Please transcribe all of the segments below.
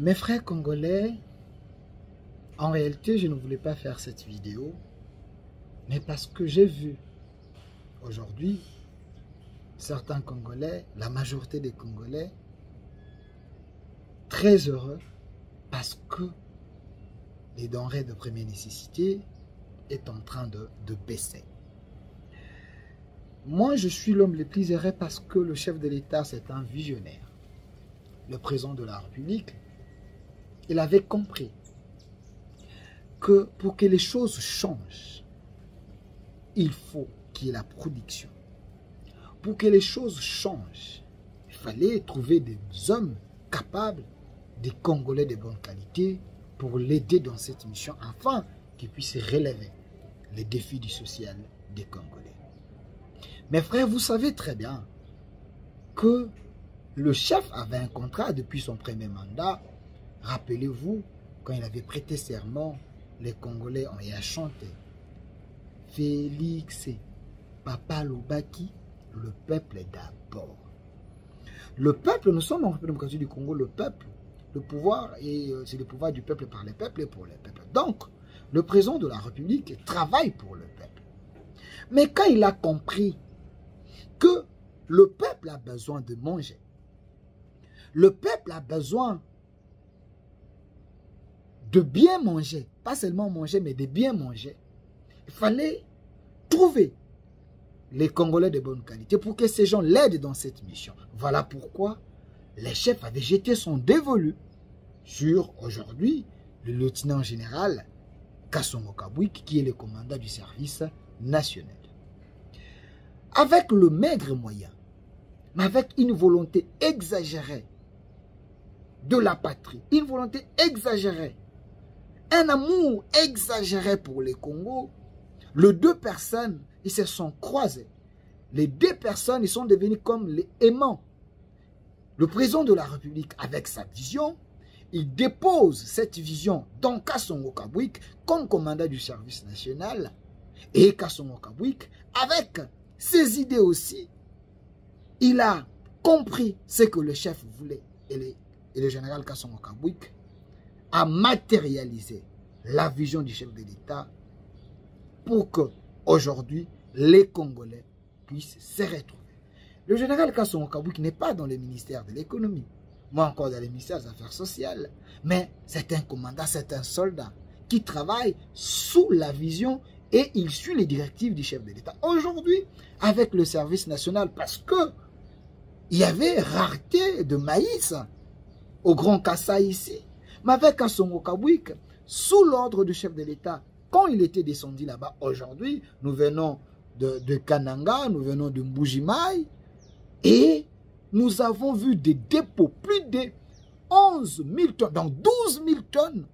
Mes frères congolais, en réalité, je ne voulais pas faire cette vidéo, mais parce que j'ai vu aujourd'hui certains Congolais, la majorité des Congolais, très heureux parce que les denrées de première nécessité est en train de baisser. Moi, je suis l'homme le plus heureux parce que le chef de l'État, c'est un visionnaire. Le président de la République, il avait compris que pour que les choses changent, il faut qu'il y ait la production. Pour que les choses changent, il fallait trouver des hommes capables, des Congolais de bonne qualité, pour l'aider dans cette mission, afin qu'il puisse relever les défis du social des Congolais. Mes frères, vous savez très bien que le chef avait un contrat depuis son premier mandat. Rappelez-vous, quand il avait prêté serment, les Congolais ont chanté Félix, Papa Lobaki, le peuple d'abord. Le peuple, nous sommes en République démocratique du Congo, le peuple, le pouvoir, et c'est le pouvoir du peuple par les peuples et pour les peuples. Donc, le président de la République travaille pour le peuple. Mais quand il a compris que le peuple a besoin de manger, le peuple a besoin de bien manger, pas seulement manger, mais de bien manger, il fallait trouver les Congolais de bonne qualité pour que ces gens l'aident dans cette mission. Voilà pourquoi les chefs avaient jeté son dévolu sur, aujourd'hui, le lieutenant général Kasongo Kabwik, qui est le commandant du service national. Avec le maigre moyen, mais avec une volonté exagérée de la patrie, une volonté exagérée, un amour exagéré pour les Congo, les deux personnes, ils se sont croisés. Les deux personnes, ils sont devenus comme les aimants. Le président de la République, avec sa vision, il dépose cette vision dans Kasongo Kabwik comme commandant du service national. Et Kasongo Kabwik, avec ses idées aussi, il a compris ce que le chef voulait. Et le général Kasongo Kabwik a matérialisé la vision du chef de l'État pour que aujourd'hui les Congolais puissent se retrouver. Le général Kasongo Kabwik n'est pas dans le ministère de l'économie, moi encore dans le ministère des Affaires sociales, mais c'est un commandant, c'est un soldat qui travaille sous la vision et il suit les directives du chef de l'État. Aujourd'hui, avec le service national, parce que il y avait rareté de maïs au Grand Kassai ici, mais avec Kasongo Kabwik, sous l'ordre du chef de l'État, quand il était descendu là-bas, aujourd'hui, nous venons de Kananga, nous venons de Mbujimai, et nous avons vu des dépôts, plus de 11 000 tonnes, donc 12 000 tonnes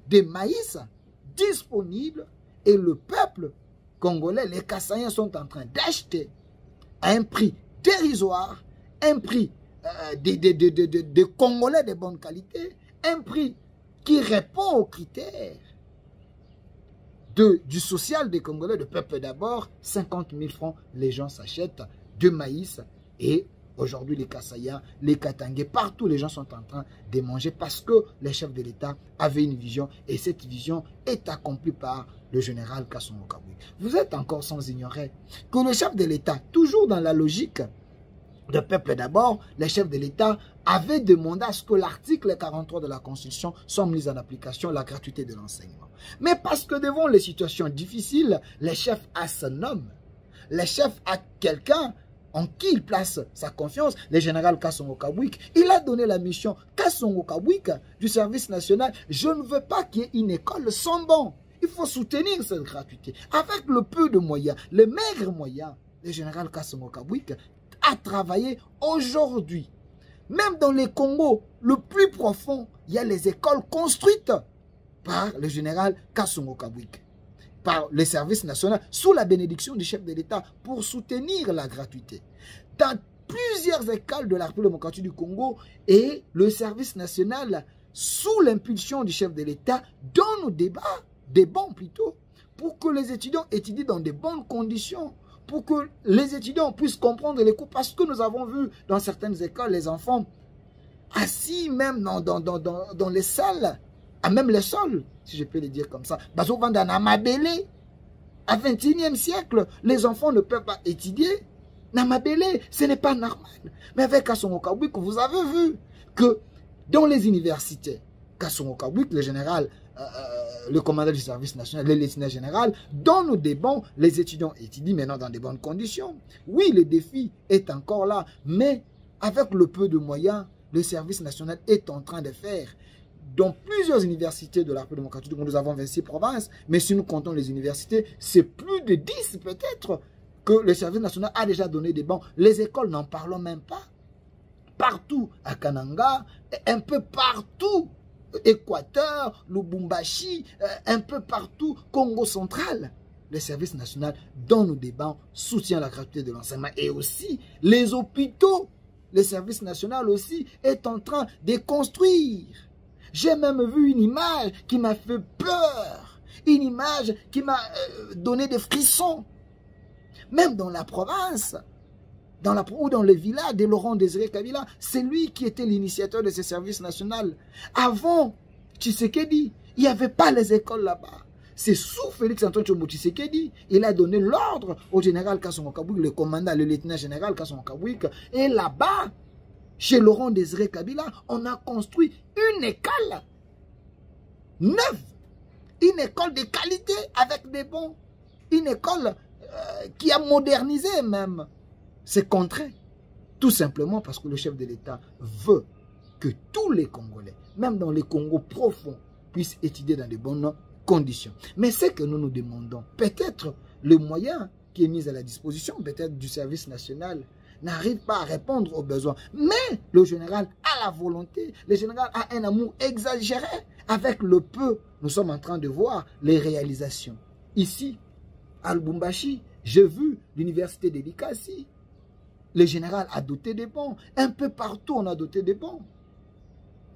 de maïs disponibles, et le peuple congolais, les Kassaïens sont en train d'acheter à un prix dérisoire, un prix des Congolais de bonne qualité, un prix qui répond aux critères du social des Congolais, de peuple d'abord. 50 000 francs, les gens s'achètent de maïs. Et aujourd'hui, les Kassaïens, les Katangais, partout, les gens sont en train de manger parce que les chefs de l'État avaient une vision. Et cette vision est accomplie par le général Kasongo Kabwik. Vous êtes encore sans ignorer que le chef de l'État, toujours dans la logique de peuple d'abord, les chefs de l'État avaient demandé à ce que l'article 43 de la Constitution soit mis en application, la gratuité de l'enseignement. Mais parce que devant les situations difficiles, les chefs a son homme. Les chefs a quelqu'un en qui il place sa confiance, le général Kasongo Kabwik. Il a donné la mission Kasongo Kabwik du service national. Je ne veux pas qu'il y ait une école sans banc. Il faut soutenir cette gratuité. Avec le peu de moyens, les maigres moyens, le général Kasongo Kabwik a travaillé aujourd'hui. Même dans les Congos, le plus profond, il y a les écoles construites par le général Kasongo Kabwik, par le service national, sous la bénédiction du chef de l'État, pour soutenir la gratuité. Dans plusieurs écoles de la République démocratique du Congo, et le service national, sous l'impulsion du chef de l'État, donne des bons plutôt, pour que les étudiants étudient dans de bonnes conditions, pour que les étudiants puissent comprendre les cours, parce que nous avons vu dans certaines écoles, les enfants assis même dans les salles, à même les sols, si je peux le dire comme ça. Bazo vanda na mabele. À 21e siècle, les enfants ne peuvent pas étudier. Namabele, ce n'est pas normal. Mais avec Kasongo Kabwik, vous avez vu que dans les universités, Kasongo Kabwik, le général, le commandant du service national, le lieutenant général, dont nous débons, les étudiants étudient maintenant dans de bonnes conditions. Oui, le défi est encore là, mais avec le peu de moyens, le service national est en train de faire. Dans plusieurs universités de la République démocratique, nous avons 26 provinces, mais si nous comptons les universités, c'est plus de 10 peut-être que le service national a déjà donné des bancs. Les écoles, n'en parlons même pas. Partout à Kananga, un peu partout, Équateur, Lubumbashi, un peu partout, Congo central. Le service national donne des bancs, soutient la gratuité de l'enseignement et aussi les hôpitaux. Le service national aussi est en train de construire. J'ai même vu une image qui m'a fait peur. Une image qui m'a donné des frissons. Même dans la province, ou dans le village de Laurent Désiré Kabila, c'est lui qui était l'initiateur de ce service national. Avant Tshisekedi, il n'y avait pas les écoles là-bas. C'est sous Félix-Antoine Tshisekedi, il a donné l'ordre au général Kasongo Kabwik, le commandant, le lieutenant général Kasongo Kabwik, et là-bas, chez Laurent Désiré Kabila, on a construit une école neuve, une école de qualité avec des bons, une école qui a modernisé même ses contrées. Tout simplement parce que le chef de l'État veut que tous les Congolais, même dans les Congos profonds, puissent étudier dans de bonnes conditions. Mais ce que nous nous demandons, peut-être le moyen qui est mis à la disposition, peut-être du service national, n'arrive pas à répondre aux besoins. Mais le général a la volonté, le général a un amour exagéré. Avec le peu, nous sommes en train de voir les réalisations. Ici, à Lubumbashi, j'ai vu l'université d'Edikasi. Le général a doté des bons. Un peu partout, on a doté des bons.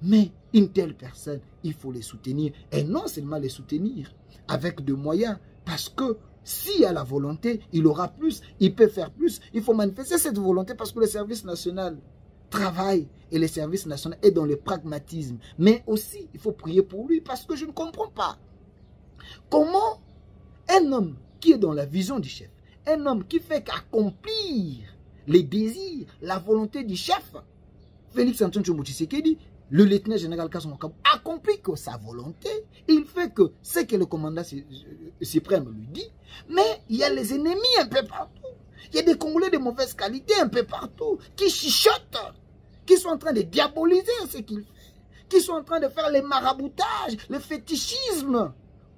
Mais une telle personne, il faut les soutenir. Et non seulement les soutenir avec des moyens, parce que s'il y a la volonté, il aura plus, il peut faire plus. Il faut manifester cette volonté parce que le service national travaille et le service national est dans le pragmatisme. Mais aussi, il faut prier pour lui parce que je ne comprends pas comment un homme qui est dans la vision du chef, un homme qui fait qu'accomplir les désirs, la volonté du chef, Félix-Antoine Tshisekedi, le lieutenant général Kasongo Kabwik accomplit que sa volonté, il fait que ce que le commandant suprême lui dit, mais il y a les ennemis un peu partout. Il y a des Congolais de mauvaise qualité un peu partout, qui chuchotent, qui sont en train de diaboliser ce qu'il fait, qui sont en train de faire les maraboutages, le fétichisme,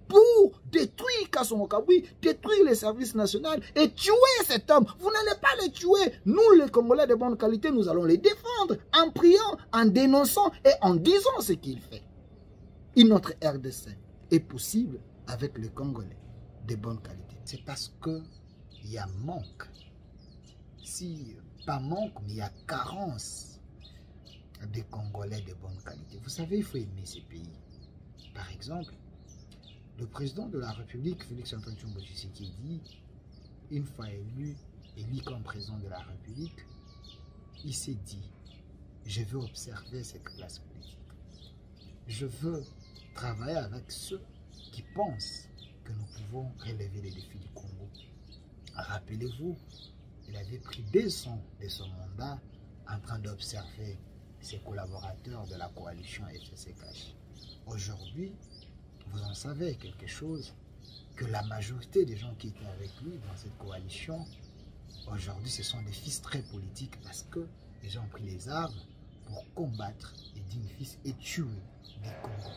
pour détruire Kasongo Kabwik, détruire les services nationaux et tuer cet homme. Vous n'allez pas le tuer. Nous, les Congolais de bonne qualité, nous allons les défendre en priant, en dénonçant et en disant ce qu'il fait. Et notre RDC est possible avec les Congolais de bonne qualité. C'est parce qu'il y a manque. Si, pas manque, mais il y a carence des Congolais de bonne qualité. Vous savez, il faut aimer ces pays. Par exemple, le président de la République, Félix-Antoine Tshisekedi, une fois élu comme président de la République, il s'est dit, je veux observer cette classe politique. Je veux travailler avec ceux qui pensent que nous pouvons relever les défis du Congo. Rappelez-vous, il avait pris 2 ans de son mandat en train d'observer ses collaborateurs de la coalition FCCH. Aujourd'hui, vous en savez quelque chose, que la majorité des gens qui étaient avec lui dans cette coalition, aujourd'hui, ce sont des fils très politiques parce que les gens ont pris les armes pour combattre les dignes fils et tuer des Congolais.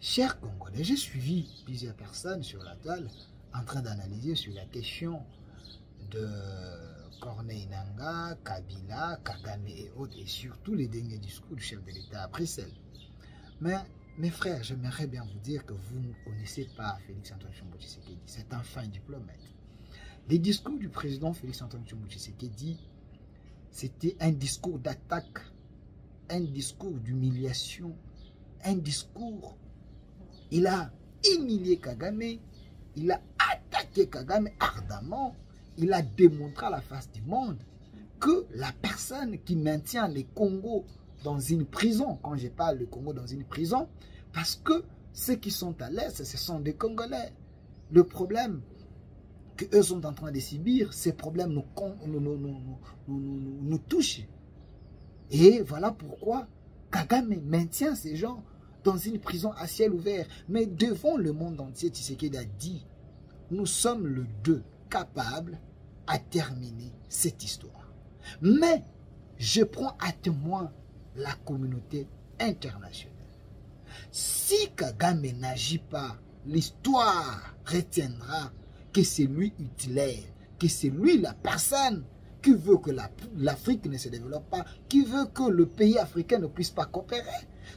Chers Congolais, j'ai suivi plusieurs personnes sur la toile en train d'analyser sur la question de Corneille Nangaa, Kabila, Kagame et autres, et surtout les derniers discours du chef de l'État à Bruxelles. Mais mes frères, j'aimerais bien vous dire que vous ne connaissez pas Félix-Antoine Tshisekedi. C'est un fin diplomate. Les discours du président Félix-Antoine Tshisekedi, c'était un discours d'attaque, un discours d'humiliation, un discours. Il a humilié Kagame, il a attaqué Kagame ardemment, il a démontré à la face du monde que la personne qui maintient les Congos dans une prison, quand je parle de Congo dans une prison, parce que ceux qui sont à l'Est, ce sont des Congolais. Le problème qu'eux sont en train de subir, ces problèmes nous touchent. Et voilà pourquoi Kagame maintient ces gens dans une prison à ciel ouvert. Mais devant le monde entier, Tshisekedi a dit, nous sommes les deux capables à terminer cette histoire. Mais je prends à témoin la communauté internationale. Si Kagame n'agit pas, l'histoire retiendra que c'est lui Hitler, que c'est lui la personne qui veut que l'Afrique ne se développe pas, qui veut que le pays africain ne puisse pas coopérer.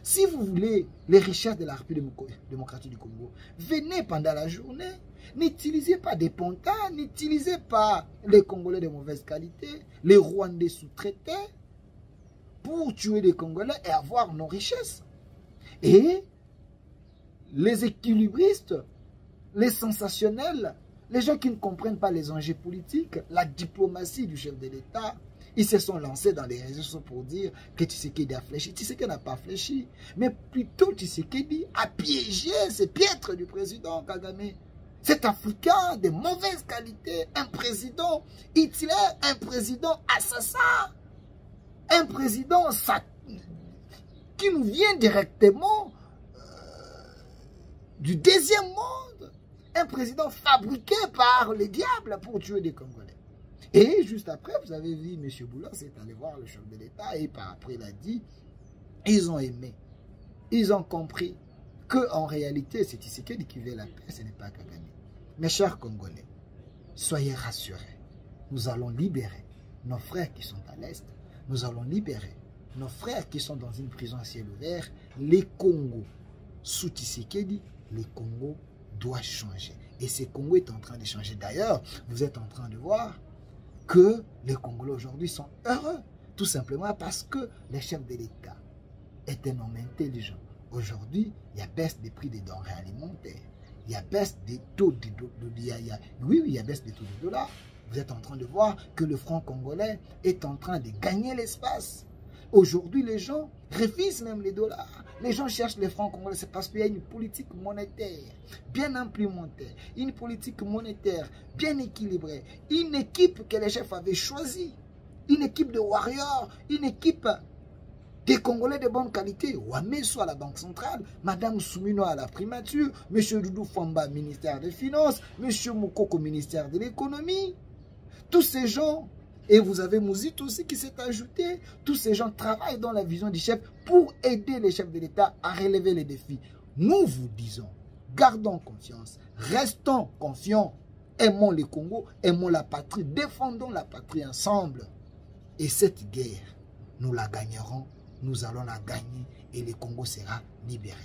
Si vous voulez les richesses de la République démocratique du Congo, venez pendant la journée. N'utilisez pas des pantins, n'utilisez pas les Congolais de mauvaise qualité, les Rwandais sous-traités, pour tuer les Congolais et avoir nos richesses. Et les équilibristes, les sensationnels, les gens qui ne comprennent pas les enjeux politiques, la diplomatie du chef de l'État, ils se sont lancés dans les réseaux sociaux pour dire que Tshisekedi a fléchi. Tshisekedi n'a pas fléchi, mais plutôt Tshisekedi a piégé ces piètres du président Kagame. Cet Africain de mauvaise qualité, un président Hitler, un président assassin, un président qui nous vient directement du deuxième monde, un président fabriqué par le diable pour tuer des Congolais. Et juste après, vous avez vu M. Boula, c'est allé voir le chef de l'État et par après il a dit, ils ont aimé, ils ont compris qu'en réalité c'est Tshisekedi qui veut la paix, ce n'est pas Kagame. Mes chers Congolais, soyez rassurés, nous allons libérer nos frères qui sont à l'Est, nous allons libérer nos frères qui sont dans une prison à ciel ouvert. Les Congos, sous Tshisekedi, les Congos doivent changer. Et ce Congo est en train de changer. D'ailleurs, vous êtes en train de voir que les Congolais aujourd'hui sont heureux. Tout simplement parce que le chef de l'État est un homme intelligent. Aujourd'hui, il y a baisse des prix des denrées alimentaires. Il y a baisse des taux de oui, il y a baisse des taux de dollars. Vous êtes en train de voir que le franc congolais est en train de gagner l'espace. Aujourd'hui, les gens refusent même les dollars. Les gens cherchent les francs congolais. C'est parce qu'il y a une politique monétaire bien implémentée. Une politique monétaire bien équilibrée. Une équipe que les chefs avaient choisie. Une équipe de warriors. Une équipe des Congolais de bonne qualité. Ouamesso à la Banque centrale. Madame Soumino à la primature. Monsieur Doudou Famba, ministère des Finances. Monsieur Moukoko, ministère de l'économie. Tous ces gens... Et vous avez Mouzit aussi qui s'est ajouté. Tous ces gens travaillent dans la vision du chef pour aider les chefs de l'État à relever les défis. Nous vous disons, gardons confiance, restons confiants, aimons le Congo, aimons la patrie, défendons la patrie ensemble. Et cette guerre, nous la gagnerons, nous allons la gagner et le Congo sera libéré.